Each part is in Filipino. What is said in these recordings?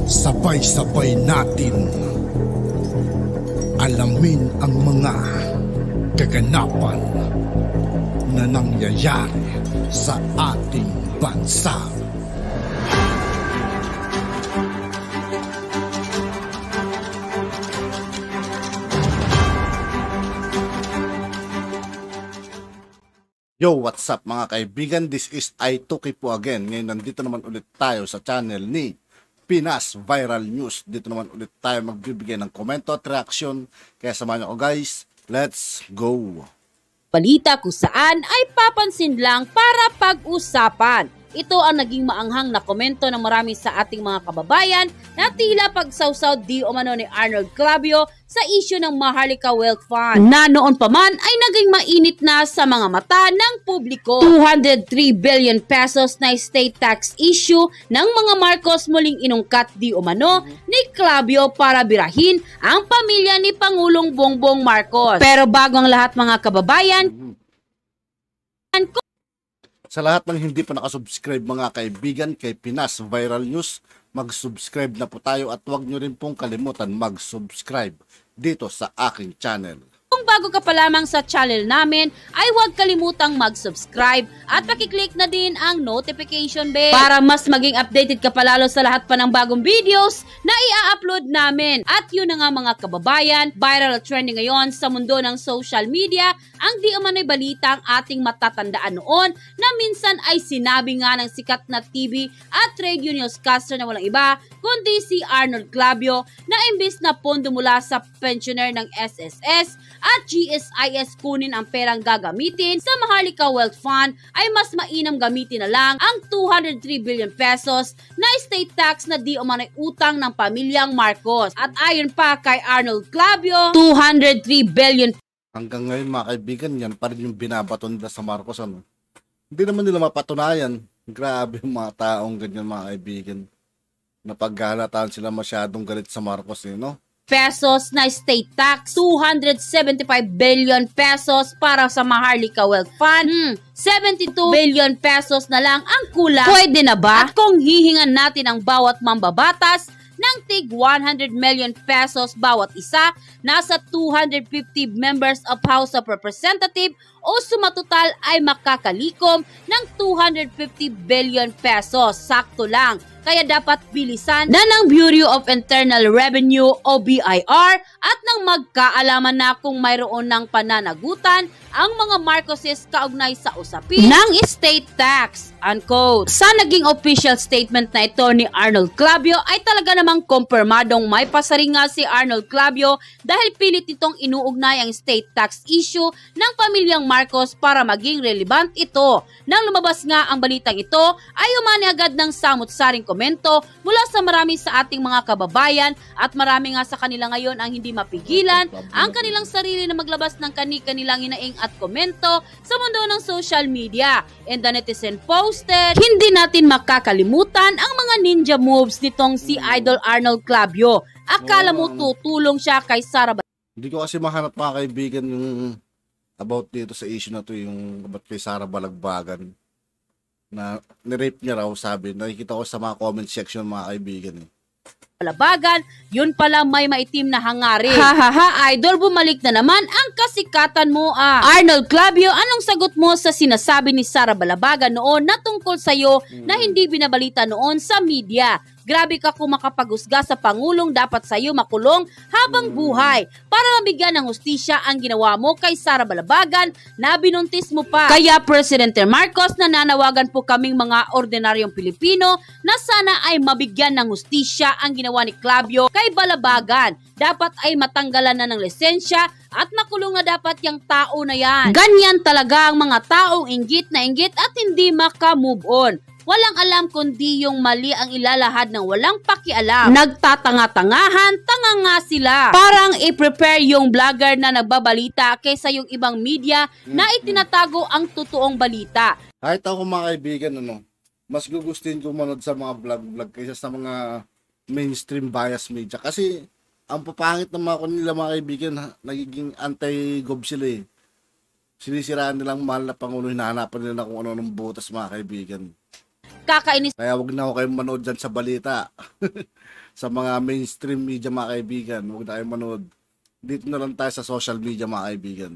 Sabay-sabay natin alamin ang mga kaganapan na nangyayari sa ating bansa. Yo, what's up mga kaibigan? This is I2K po again. Ngayon nandito naman ulit tayo sa channel ni Pinas Viral News. Dito naman ulit tayo magbibigay ng komento at reaction. Kaya samahan niyo ako guys. Let's go! Balita kung saan ay papansin lang para pag-usapan. Ito ang naging maanghang na komento ng marami sa ating mga kababayan na tila pagsawsaw di umano ni Arnold Clavio sa isyu ng Maharlika Wealth Fund na noon pa man ay naging mainit na sa mga mata ng publiko. 203 billion pesos na state tax issue ng mga Marcos muling inungkat di umano ni Clavio para birahin ang pamilya ni Pangulong Bongbong Marcos. Pero bago ang lahat mga kababayan, sa lahat ng hindi pa nakasubscribe mga kaibigan kay Pinas Viral News, mag-subscribe na po tayo at huwag nyo rin pong kalimutan mag-subscribe dito sa aking channel. Kung bago ka pa lamang sa channel namin, ay huwag kalimutang mag-subscribe at pakiclick na din ang notification bell para mas maging updated ka palalo sa lahat pa ng bagong videos na i-upload namin. At yun na nga mga kababayan, viral trending ngayon sa mundo ng social media ang di umano'y balita ang ating matatandaan noon na minsan ay sinabi nga ng sikat na TV at radio newscaster na walang iba kundi si Arnold Clavio na imbis na pondo mula sa pensioner ng SSS at GSIS kunin ang perang gagamitin sa Maharlika Wealth Fund ay mas mainam gamitin na lang ang 203 billion pesos na state tax na di umano'y utang ng pamilyang Marcos. At ayon pa kay Arnold Clavio, 203 billion. Hanggang ngayon mga kaibigan, yan pa rin yung binabato nila sa Marcos. Ano? Hindi naman nila mapatunayan. Grabe yung mga taong ganyan mga kaibigan. Napaghalataan sila masyadong galit sa Marcos, no? Pesos na state tax, 275 billion pesos para sa Maharlika Wealth Fund, 72 billion pesos na lang ang kulang. Pwede na ba? At kung hihingan natin ang bawat mambabatas ng tig 100 million pesos bawat isa, nasa 250 members of House of Representatives o sumatotal ay makakalikom ng 250 billion pesos. Sakto lang. Kaya dapat bilisan na ng Bureau of Internal Revenue o BIR at nang magkaalaman na kung mayroon ng pananagutan ang mga Marcoses kaugnay sa usapin ng estate tax. Unquote. Sa naging official statement na ito ni Arnold Clavio ay talaga namang kumpirmadong may pasaring nga si Arnold Clavio dahil pilit itong inuugnay ang state tax issue ng pamilyang Marcos para maging relevant ito. Nang lumabas nga ang balitang ito ay umani agad ng samut-saring komento mula sa marami sa ating mga kababayan at marami nga sa kanila ngayon ang hindi mapigilan ang kanilang sarili na maglabas ng kanilang inaing at komento sa mundo ng social media. And the netizen posted, hindi natin makakalimutan ang mga ninja moves nitong si Idol Arnold Clavio. Akala mo tutulong siya kay Sara. Hindi ko kasi mahanap mga kaibigan yung about dito sa issue na to, yung about kay Sara Balagbagan na nirape niya raw, sabi. Nakikita ko sa mga comment section mga kaibigan Balabagan, yun pala may maitim na hangarin. Hahaha, idol, bumalik na naman ang kasikatan mo Arnold Clavio, anong sagot mo sa sinasabi ni Sara Balabagan noon na tungkol sa'yo na hindi binabalita noon sa media? Grabe ka kung makapagusga sa Pangulong, dapat sa'yo makulong habang buhay para mabigyan ng hustisya ang ginawa mo kay Sara Balabagan na binuntis mo pa. Kaya Presidente Marcos, nananawagan po kaming mga ordinaryong Pilipino na sana ay mabigyan ng hustisya ang ginawa ni Clavio kay Balabagan. Dapat ay matanggalan na ng lisensya at makulong na dapat yung tao na yan. Ganyan talaga ang mga taong inggit na inggit at hindi maka-move on. Walang alam kundi yung mali ang ilalahad ng walang pakialam. Nagtatanga-tangahan, tanga nga sila. Parang i-prepare yung vlogger na nagbabalita kaysa yung ibang media na itinatago ang totoong balita. Kahit ako mga kaibigan, mas gugustuhin ko manood sa mga vlog kaysa sa mga mainstream bias media. Kasi ang papangit ng mga kanila mga kaibigan, nagiging anti-gob sila Sinisiraan nilang mahal na Pangulo, hinahanapan nila kung ano-anong butas mga kaibigan. Kakainis Kaya wag na ako kayong manood dyan sa balita. Sa mga mainstream media mga kaibigan, wag na kayong manood. Dito na lang tayo sa social media mga kaibigan.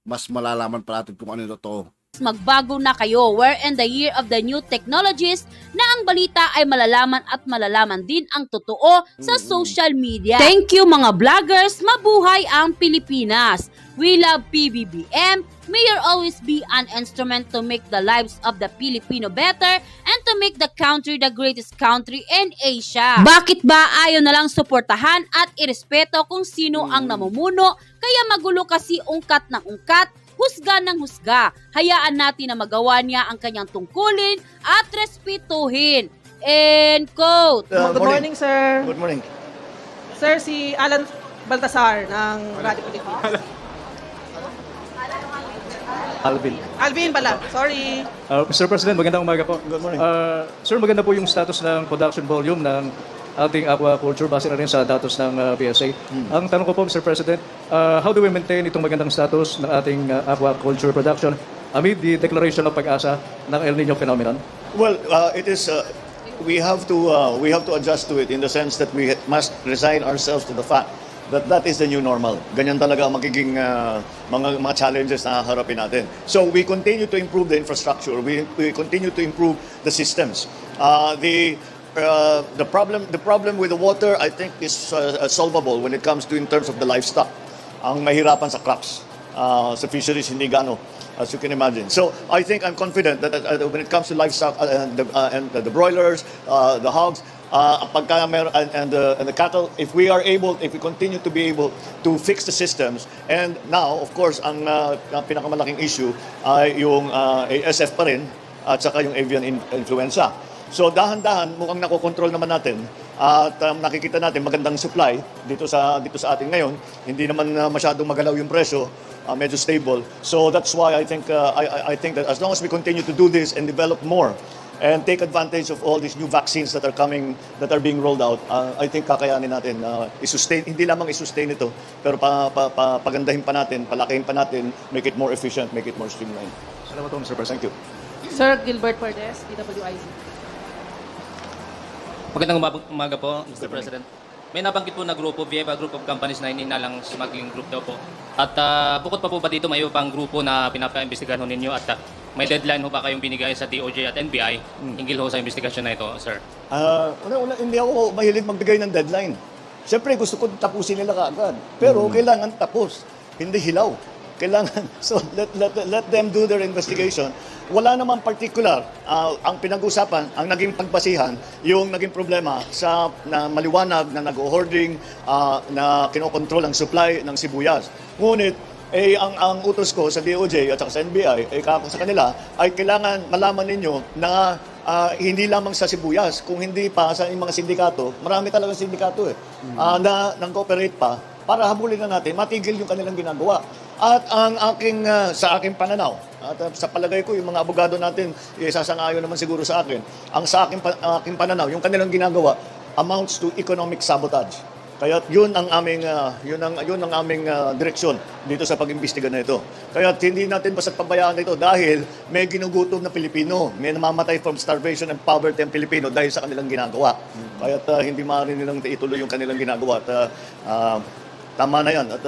Mas malalaman pa natin kung ano yung totoo. magbago na kayo. We're in the year of the new technologies na ang balita ay malalaman at malalaman din ang totoo sa social media. Thank you mga vloggers, mabuhay ang Pilipinas. We love PBBM. May you always be an instrument to make the lives of the Filipino better and to make the country the greatest country in Asia. Bakit ba ayaw na lang suportahan at irespeto kung sino ang namumuno? Kaya magulo kasi ungkat ng ungkat, husga ng husga. Hayaan natin na magawa niya ang kanyang tungkulin at respetuhin. End quote. Good morning, sir. Good morning. Sir, si Alan Baltasar ng Radyo Pilipinas. Alvin pala. Sorry. Mr. President, magandang umaga po. Good morning. Sir, maganda po yung status ng production volume ng ating aquaculture base na rin sa datos ng PSA. Ang tanong ko po, Mr. President, how do we maintain itong magandang status ng ating aquaculture production amid the declaration of pag-asa ng El Nino phenomenon? Well, it is. We have to adjust to it in the sense that we must resign ourselves to the fact that that is the new normal. Ganyan talaga ang magiging mga challenges na harapin natin. So we continue to improve the infrastructure. We continue to improve the systems. The problem with the water, I think, is solvable when it comes to in terms of the livestock. Ang mahirapan sa crops, sa fisheries hindi gano, as you can imagine. So I think I'm confident that when it comes to livestock and the broilers, the hogs, and the cattle, if we continue to be able to fix the systems, and now, of course, ang pinakamalaking issue ay yung ASF pa rin at saka yung avian influenza. So dahan-dahan mukhang nakokontrol naman natin at nakikita natin magandang supply dito sa atin ngayon. Hindi naman masyadong magalaw yung presyo, medyo stable. So that's why I think that as long as we continue to do this and develop more and take advantage of all these new vaccines that are coming, that are being rolled out, I think kakayanin natin i-sustain, hindi lamang i-sustain ito, pero pagandahin pa natin, palakihin pa natin, make it more efficient, make it more streamlined. Salamat po, Mr. President. Thank you. Sir Gilbert Pardes, DWIZ. Magandang umaga po, Mr. President. May nabanggit po na grupo, Vieva Group of Companies na inalang smuggling group daw po. At bukod pa po ba dito, may pang grupo na pinapa-imbestigahan ninyo at may deadline ho ba kayong binigay sa DOJ at NBI hinggil ho sa investigasyon na ito, sir? Hindi ako mahilig magbigay ng deadline. Siyempre, gusto ko tapusin nila kaagad. Pero kailangan tapos, hindi hilaw. Kailangan, so let them do their investigation. Wala naman particular. Ang pinag-usapan, ang naging pagbasihan, yung naging problema sa na maliwanag na nag-hoarding, na kinokontrol ang supply ng sibuyas. Ngunit, ang utos ko sa DOJ at sa NBI, sa kanila, ay kailangan malaman ninyo na hindi lamang sa sibuyas, kung hindi pa sa mga sindikato, marami talagang sindikato na nang-cooperate pa, para habulin na natin, matigil yung kanilang ginagawa. At sa aking pananaw, at sa palagay ko, yung mga abogado natin, sasangayon naman siguro sa akin, sa aking pananaw, yung kanilang ginagawa amounts to economic sabotage. Kaya yun ang aming direksyon dito sa pag-imbestiga na ito. Kaya hindi natin basta pabayaan ito dahil may ginugutom na Pilipino, may namamatay from starvation and poverty ang Pilipino dahil sa kanilang ginagawa. Kaya hindi maaari nilang ituloy yung kanilang ginagawa. At tama na yan at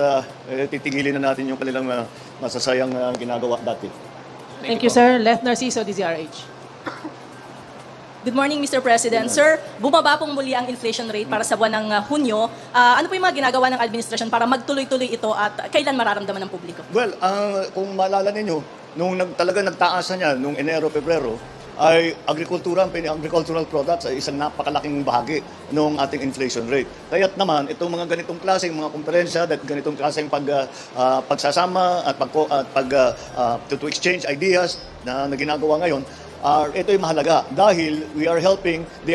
titigilin na natin yung kanilang masasayang ginagawa dati. Thank you, sir. Leth Narciso, DZRH. Good morning, Mr. President. Sir, bumaba pong muli ang inflation rate para sa buwan ng Hunyo. Ano po yung mga ginagawa ng administrasyon para magtuloy-tuloy ito at kailan mararamdaman ng publiko? Well, kung maalala ninyo, nung talaga nagtaasan niya, nung Enero, Pebrero, ay agricultural products ay isang napakalaking bahagi ng ating inflation rate. Kaya't naman, itong mga ganitong klaseng mga konferensya, ganitong klaseng pagsasama at to exchange ideas na ginagawa ngayon, ito ay mahalaga dahil we are helping the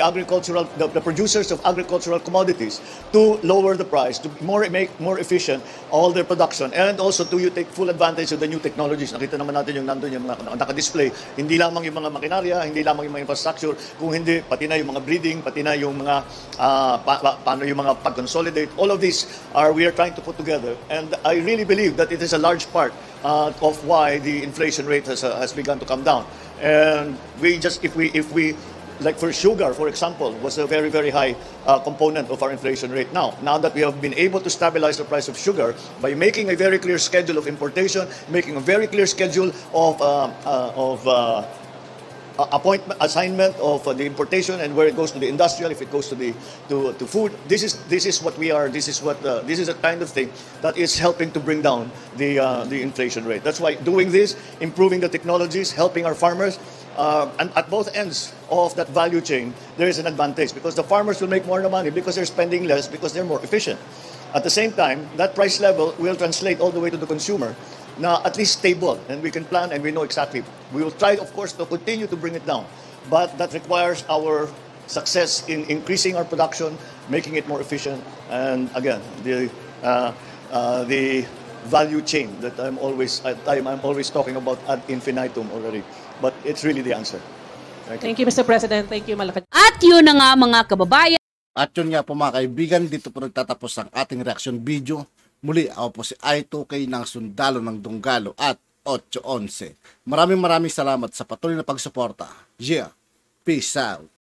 producers of agricultural commodities to lower the price, to make more efficient all their production, and also to take full advantage of the new technologies. Nakita naman natin yung nandun yung mga naka-display. Hindi lamang yung mga makinarya, hindi lamang yung mga infrastructure, kung hindi, pati na yung mga breeding, pati na yung mga paano yung mga pag-consolidate. All of these we are trying to put together. And I really believe that it is a large part of why the inflation rate has begun to come down. And if we like for sugar, for example, was a very, very high component of our inflation rate now. Now that we have been able to stabilize the price of sugar by making a very clear schedule of importation, making a very clear schedule of appointment assignment of the importation and where it goes to the industrial, if it goes to the to food. This is what we are. This is the kind of thing that is helping to bring down the inflation rate. That's why doing this, improving the technologies, helping our farmers, and at both ends of that value chain, there is an advantage because the farmers will make more money because they're spending less because they're more efficient. At the same time, that price level will translate all the way to the consumer. Now, at least stable, and we can plan and we know exactly. We will try, of course, to continue to bring it down, but that requires our success in increasing our production, making it more efficient, and again, the value chain that I'm always talking about ad infinitum already. But it's really the answer. Thank you, Mr. President. Thank you, Malacan. At yun na nga mga kababayan. At yun nga po mga kaibigan, dito po nagtatapos ang ating reaction video. Muli, ako po si I2K ng Sundalo ng Dunggalo at 811. Maraming salamat sa patuloy na pagsuporta. Yeah, peace out.